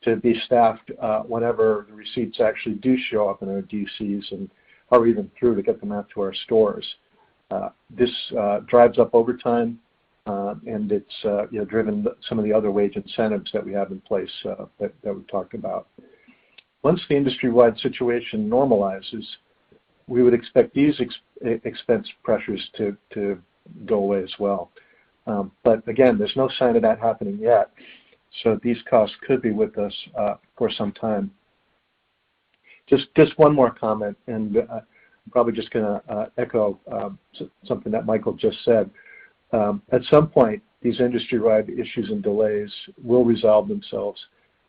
to be staffed whenever the receipts actually do show up in our DCs and or even through to get them out to our stores. This drives up overtime, and it's driven some of the other wage incentives that we have in place that we talked about. Once the industry-wide situation normalizes, we would expect these expense pressures to go away as well. But again, there's no sign of that happening yet, so these costs could be with us for some time. Just one more comment, and I'm probably just going to echo something that Michael just said. At some point, these industry-wide issues and delays will resolve themselves,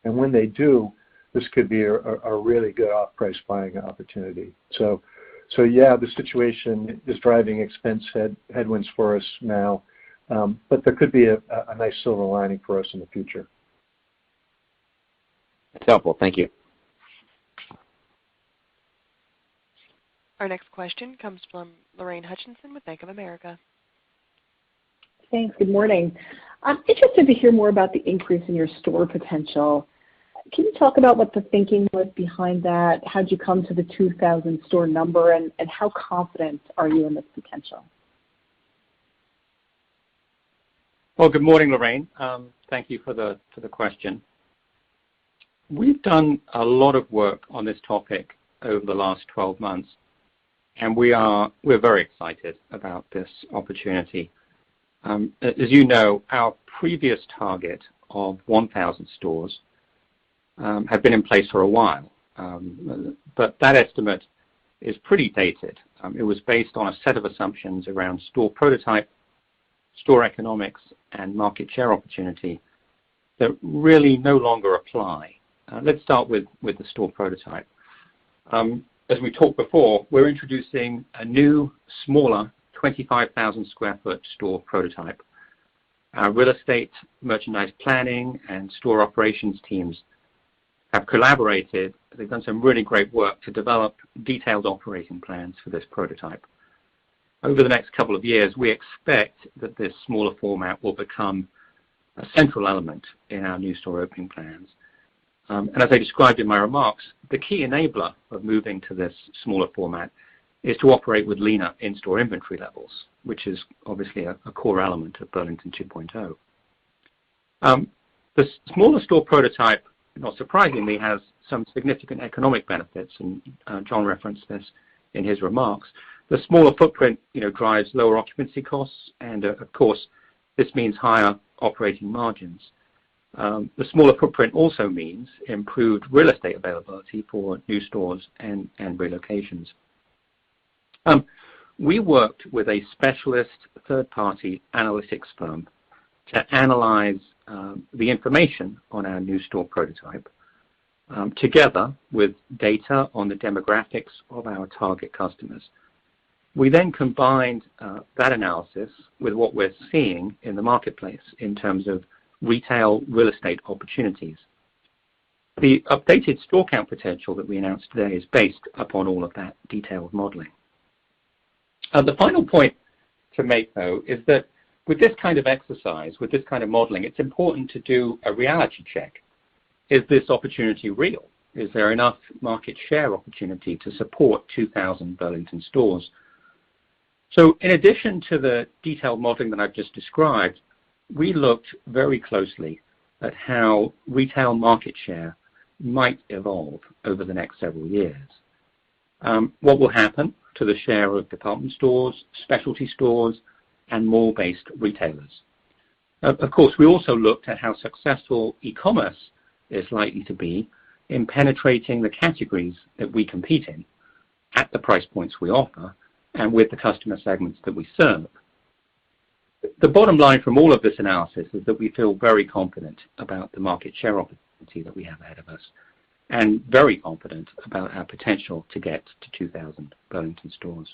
and when they do, this could be a really good off-price buying opportunity. So yeah, the situation is driving expense headwinds for us now, but there could be a nice silver lining for us in the future. That's helpful. Thank you. Our next question comes from Lorraine Hutchinson with Bank of America. Thanks. Good morning. I'm interested to hear more about the increase in your store potential. Can you talk about what the thinking was behind that? How did you come to the 2,000 store number, and how confident are you in this potential? Well, good morning, Lorraine. Thank you for the question. We've done a lot of work on this topic over the last 12 months, and we're very excited about this opportunity. As you know, our previous target of 1,000 stores have been in place for a while, but that estimate is pretty dated. It was based on a set of assumptions around store prototype, store economics, and market share opportunity that really no longer apply. Let's start with the store prototype. As we talked before, we're introducing a new, smaller 25,000 square foot store prototype. Our real estate, merchandise planning, and store operations teams have collaborated they've done some really great work to develop detailed operating plans for this prototype. Over the next couple of years, we expect that this smaller format will become a central element in our new store opening plans. And as I described in my remarks, the key enabler of moving to this smaller format is to operate with leaner in-store inventory levels, which is obviously a core element of Burlington 2.0. The smaller store prototype, not surprisingly, has some significant economic benefits, and John referenced this in his remarks. The smaller footprint, drives lower occupancy costs, and of course, this means higher operating margins. The smaller footprint also means improved real estate availability for new stores and relocations. We worked with a specialist third-party analytics firm to analyze the information on our new store prototype, together with data on the demographics of our target customers. We then combined that analysis with what we're seeing in the marketplace in terms of retail real estate opportunities. The updated store count potential that we announced today is based upon all of that detailed modeling. The final point to make, though, is that with this kind of exercise, with this kind of modeling, it's important to do a reality check. Is this opportunity real? Is there enough market share opportunity to support 2,000 Burlington stores? So in addition to the detailed modeling that I've just described, we looked very closely at how retail market share might evolve over the next several years. What will happen to the share of department stores, specialty stores, and mall-based retailers? Of course, we also looked at how successful e-commerce is likely to be in penetrating the categories that we compete in at the price points we offer and with the customer segments that we serve. The bottom line from all of this analysis is that we feel very confident about the market share opportunity that we have ahead of us, and very confident about our potential to get to 2,000 Burlington stores.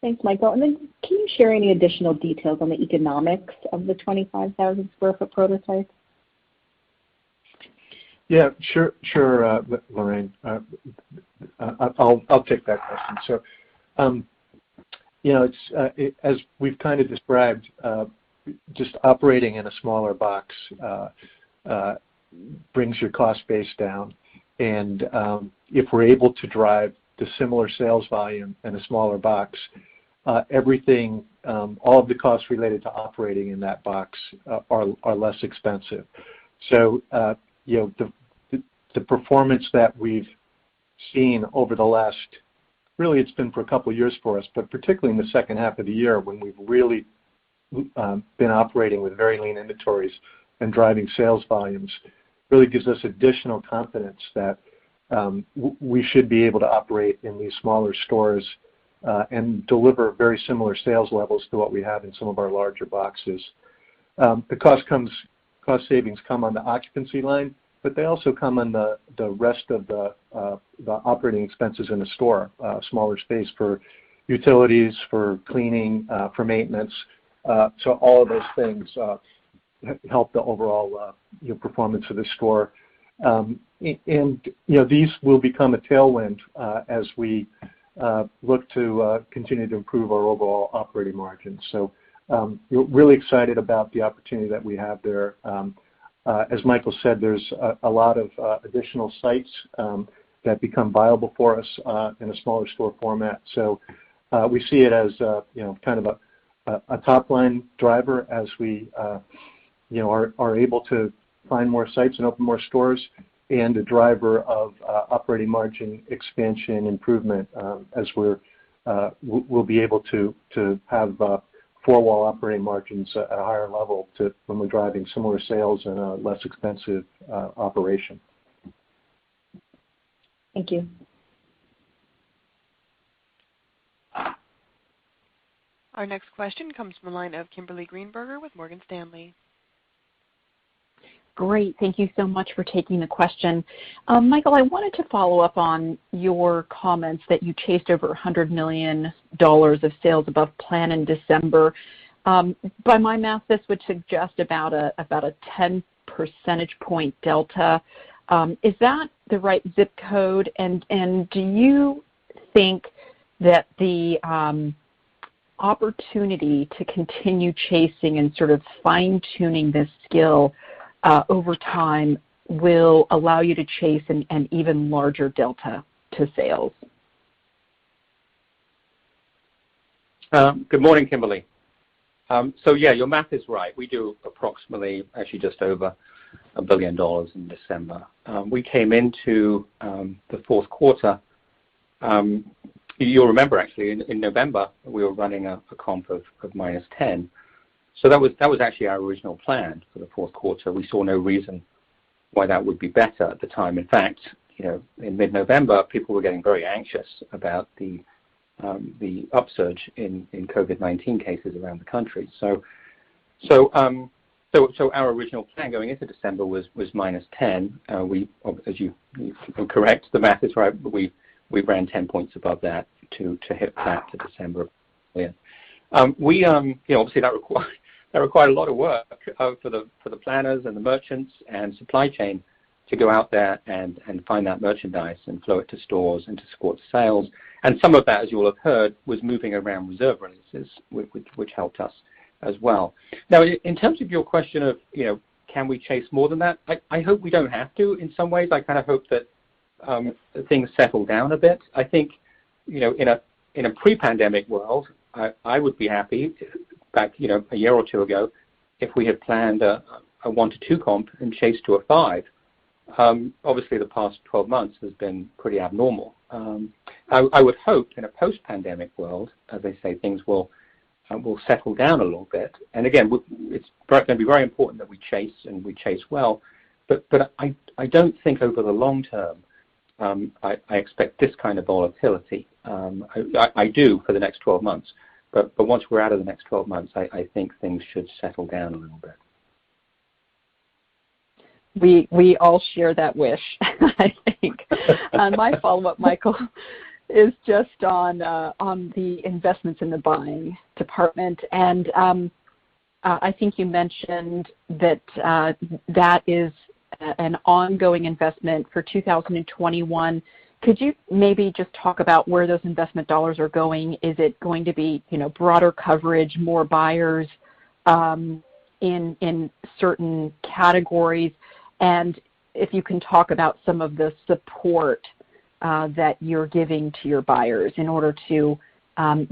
Thanks, Michael. And then can you share any additional details on the economics of the 25,000 square foot prototype? Yeah, sure, Lorraine. I'll take that question. So, it's as we've kind of described, just operating in a smaller box brings your cost base down, and if we're able to drive the similar sales volume in a smaller box, everything, all of the costs related to operating in that box are less expensive. So, the performance that we've seen over the last, really it's been for a couple of years for us, but particularly in the second half of the year when we've really been operating with very lean inventories and driving sales volumes, really gives us additional confidence that we should be able to operate in these smaller stores and deliver very similar sales levels to what we have in some of our larger boxes. The cost savings come on the occupancy line, but they also come on the rest of the operating expenses in the store, smaller space for utilities, for cleaning, for maintenance. So all of those things help the overall performance of the store. And these will become a tailwind as we look to continue to improve our overall operating margins. So we're really excited about the opportunity that we have there. As Michael said, there's a lot of additional sites that become viable for us in a smaller store format. So we see it as kind of a top line driver as we are able to find more sites and open more stores, and a driver of operating margin expansion improvement as we'll be able to have four-wall operating margins at a higher level when we're driving similar sales in a less expensive operation. Thank you. Our next question comes from the line of Kimberly Greenberger with Morgan Stanley. Great. Thank you so much for taking the question. Michael, I wanted to follow up on your comments that you chased over $100 million of sales above plan in December. By my math, this would suggest about a 10 percentage point delta Is that the right zip code? And do you think that the opportunity to continue chasing and sort of fine-tuning this skill over time will allow you to chase an even larger delta to sales? Good morning, Kimberly. So yeah, your math is right. We do approximately, actually just over $1 billion in December. We came into the fourth quarter. You'll remember actually in November we were running a comp of -10. So that was actually our original plan for the fourth quarter. We saw no reason why that would be better at the time. In fact, in mid-November, people were getting very anxious about the upsurge in COVID-19 cases around the country. So our original plan going into December was -10. We, as you correct, the math is right, but we ran 10 points above that to hit that to December. Yeah. Obviously that required a lot of work for the planners and the merchants and supply chain to go out there and find that merchandise and flow it to stores and to support sales. And some of that, as you will have heard, was moving around reserve releases, which helped us as well. Now, in terms of your question of, can we chase more than that? I hope we don't have to. In some ways, I kind of hope that things settle down a bit. I think, in a pre-pandemic world, I would be happy back, a year or two ago, if we had planned a 1 to 2 comp and chased to a 5. Obviously, the past 12 months has been pretty abnormal. I would hope in a post-pandemic world, as I say, things will settle down a little bit. And again, it's going to be very important that we chase and we chase well. But I don't think over the long term I expect this kind of volatility. I do for the next 12 months. But once we're out of the next 12 months, I think things should settle down a little bit. We all share that wish, I think. My follow-up, Michael, is just on the investments in the buying department. And I think you mentioned that that is an ongoing investment for 2021. Could you maybe just talk about where those investment dollars are going? Is it going to be, broader coverage, more buyers in certain categories? And if you can talk about some of the support that you're giving to your buyers in order to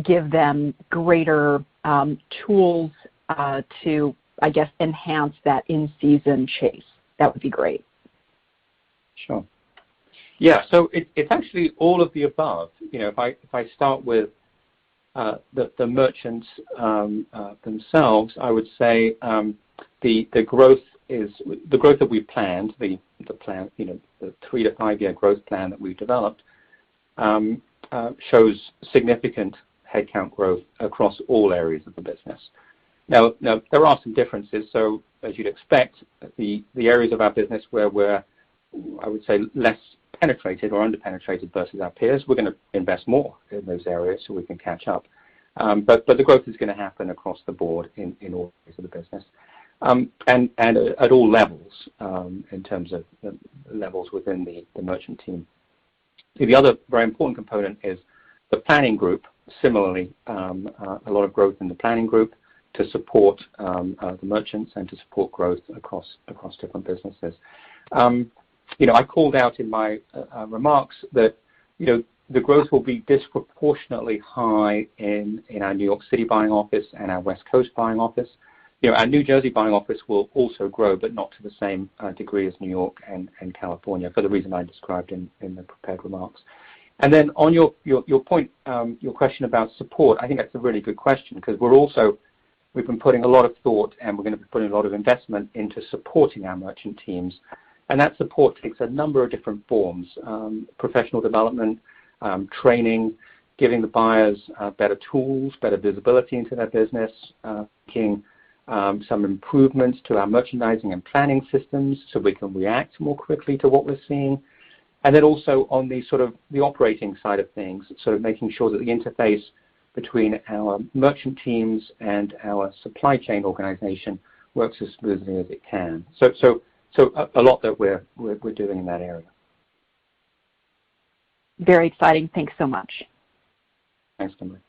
give them greater tools to, I guess, enhance that in-season chase. That would be great. Sure. Yeah, so it's actually all of the above. If I start with the merchants themselves, I would say the growth that we planned, the plan, the 3 to 5 year growth plan that we've developed, shows significant headcount growth across all areas of the business. Now there are some differences. So as you'd expect, the areas of our business where we're, I would say, less penetrated or underpenetrated versus our peers, we're going to invest more in those areas so we can catch up. But the growth is going to happen across the board in all areas of the business. And at all levels, in terms of the levels within the merchant team. The other very important component is the planning group. Similarly, a lot of growth in the planning group to support the merchants and to support growth across different businesses. I called out in my remarks that the growth will be disproportionately high in our New York City buying office and our West Coast buying office. Our New Jersey buying office will also grow, but not to the same degree as New York and California, for the reason I described in the prepared remarks. And then on your point, your question about support, I think that's a really good question, because we've been putting a lot of thought and we're going to be putting a lot of investment into supporting our merchant teams. And that support takes a number of different forms: professional development, training, giving the buyers better tools, better visibility into their business, making some improvements to our merchandising and planning systems so we can react more quickly to what we're seeing. And then also on the sort of the operating side of things, sort of making sure that the interface between our merchant teams and our supply chain organization works as smoothly as it can. So a lot that we're doing in that area. Very exciting. Thanks so much. Thanks, Kimberly.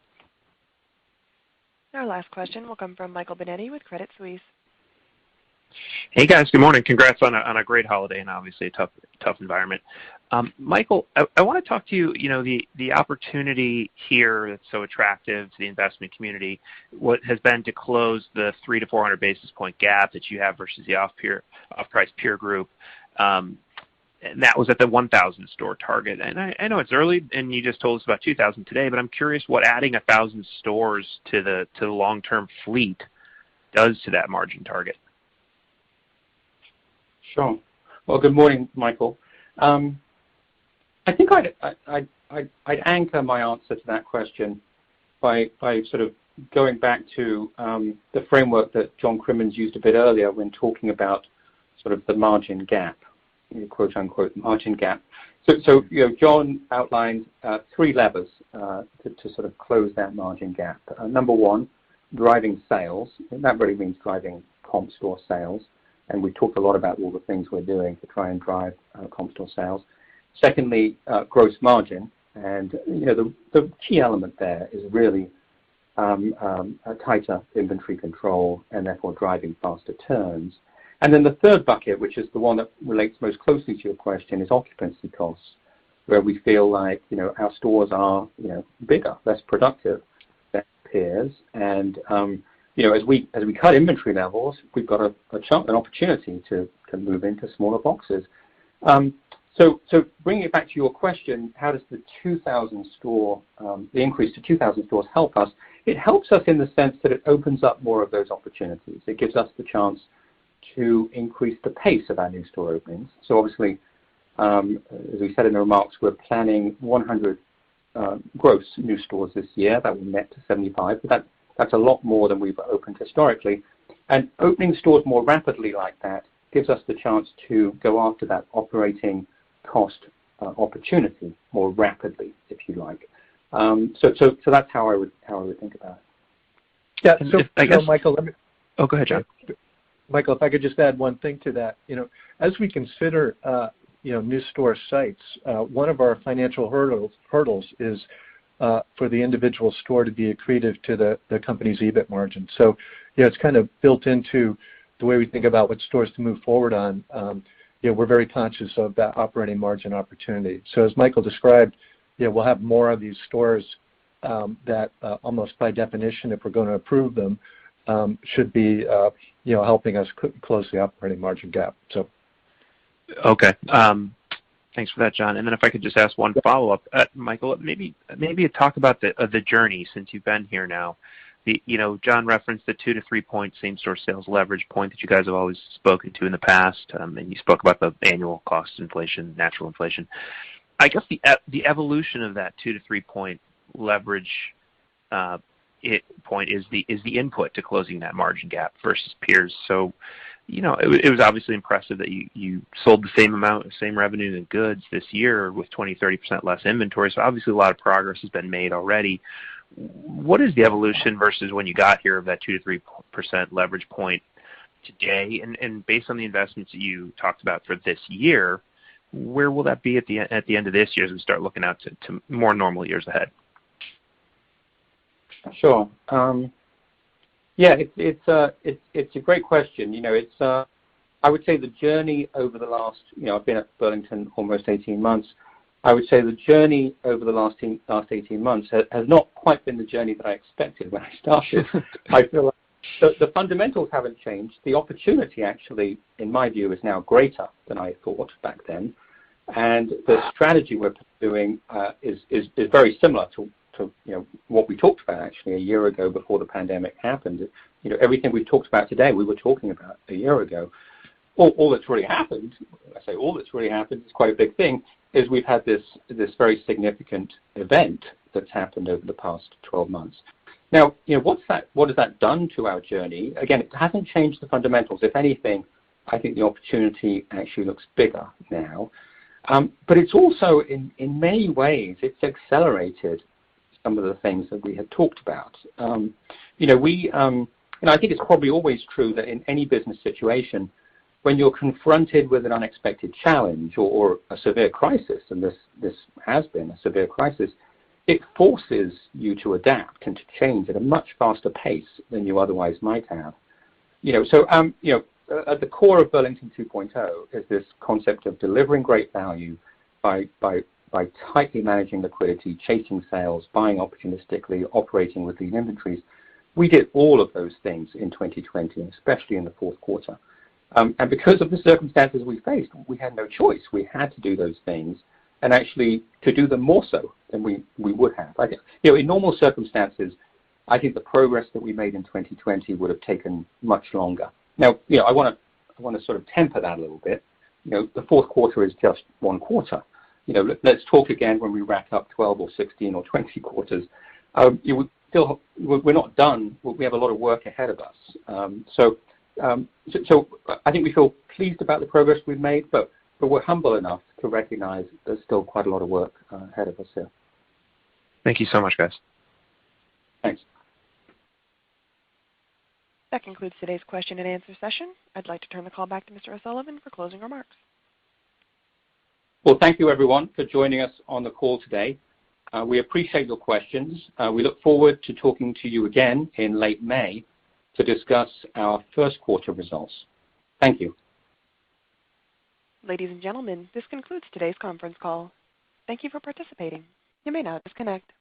Our last question will come from Michael Binetti with Credit Suisse. Hey guys, good morning. Congrats on a great holiday and obviously a tough environment. Michael, I want to talk to you. You know, the opportunity here that's so attractive to the investment community, what has been to close the 300 to 400 basis point gap that you have versus the off-price peer group. And that was at the 1,000 store target. And I know it's early, and you just told us about 2,000 today, but I'm curious what adding 1,000 stores to the long-term fleet does to that margin target. Sure. Well, good morning, Michael. I think I'd anchor my answer to that question by sort of going back to the framework that John Crimmins used a bit earlier when talking about sort of the margin gap, quote unquote margin gap. So you know, John outlined 3 levers to sort of close that margin gap. Number 1, driving sales. And that really means driving comp store sales. And we talked a lot about all the things we're doing to try and drive comp store sales. Secondly, gross margin, and you know the key element there is really a tighter inventory control and therefore driving faster turns. And then the third bucket, which is the one that relates most closely to your question, is occupancy costs, where we feel like our stores are bigger, less productive than peers, and as we cut inventory levels, we've got an opportunity to move into smaller boxes. So bringing it back to your question, how does the 2,000 store, the increase to 2,000 stores help us? It helps us in the sense that it opens up more of those opportunities. It gives us the chance to increase the pace of our new store openings. So obviously, as we said in the remarks, we're planning 100 gross new stores this year. That will net to 75, but that's a lot more than we've opened historically. And opening stores more rapidly like that gives us the chance to go after that operating cost opportunity more rapidly, if you like. So that's how I would think about it. Yeah. So I guess, Michael, let me. Oh, go ahead, John. Michael, if I could just add one thing to that, as we consider, new store sites, one of our financial hurdles is for the individual store to be accretive to the company's EBIT margin. So, it's kind of built into the way we think about what stores to move forward on. We're very conscious of that operating margin opportunity. So as Michael described, we'll have more of these stores that almost by definition, if we're going to approve them, should be helping us close the operating margin gap. So. Okay. Thanks for that, John. And then if I could just ask one follow-up, Michael, maybe talk about the journey since you've been here now. John referenced the 2 to 3 point same-store sales leverage point that you guys have always spoken to in the past, and you spoke about the annual cost inflation, natural inflation. I guess the evolution of that 2 to 3 point leverage point is the input to closing that margin gap versus peers. So, it was obviously impressive that you sold the same revenue in goods this year with 20-30% less inventory. So obviously a lot of progress has been made already. What is the evolution versus when you got here of that 2 to 3% leverage point today? And based on the investments that you talked about for this year, where will that be at the end of this year as we start looking out to more normal years ahead? Sure. It's a great question. I would say the journey over the last, I've been at Burlington almost 18 months. I would say the journey over the last 18 months has not quite been the journey that I expected when I started. I feel like the fundamentals haven't changed. The opportunity actually, in my view, is now greater than I thought back then. And the strategy we're pursuing is very similar to what we talked about actually a year ago before the pandemic happened. Everything we've talked about today, we were talking about a year ago. All that's really happened, I say all that's really happened, it's quite a big thing, is we've had this very significant event that's happened over the past 12 months. Now, what has that done to our journey? Again, it hasn't changed the fundamentals. If anything, I think the opportunity actually looks bigger now. But it's also, in many ways, it's accelerated some of the things that we had talked about. I think it's probably always true that in any business situation, when you're confronted with an unexpected challenge or a severe crisis, and this has been a severe crisis, it forces you to adapt and to change at a much faster pace than you otherwise might have. At the core of Burlington 2.0 is this concept of delivering great value by tightly managing liquidity, chasing sales, buying opportunistically, operating with lean inventories. We did all of those things in 2020, and especially in the fourth quarter. And because of the circumstances we faced, we had no choice. We had to do those things, and actually to do them more so than we would have. I think, in normal circumstances, I think the progress that we made in 2020 would have taken much longer. Now, I want to sort of temper that a little bit. The fourth quarter is just one quarter. Let's talk again when we rack up 12 or 16 or 20 quarters. We're not done. We have a lot of work ahead of us. So I think we feel pleased about the progress we've made, but we're humble enough to recognize there's still quite a lot of work ahead of us here. Thank you so much, guys. Thanks. That concludes today's question and answer session. I'd like to turn the call back to Mr. O'Sullivan for closing remarks. Well, thank you, everyone, for joining us on the call today. We appreciate your questions. We look forward to talking to you again in late May to discuss our first quarter results. Thank you. Ladies and gentlemen, this concludes today's conference call. Thank you for participating. You may now disconnect.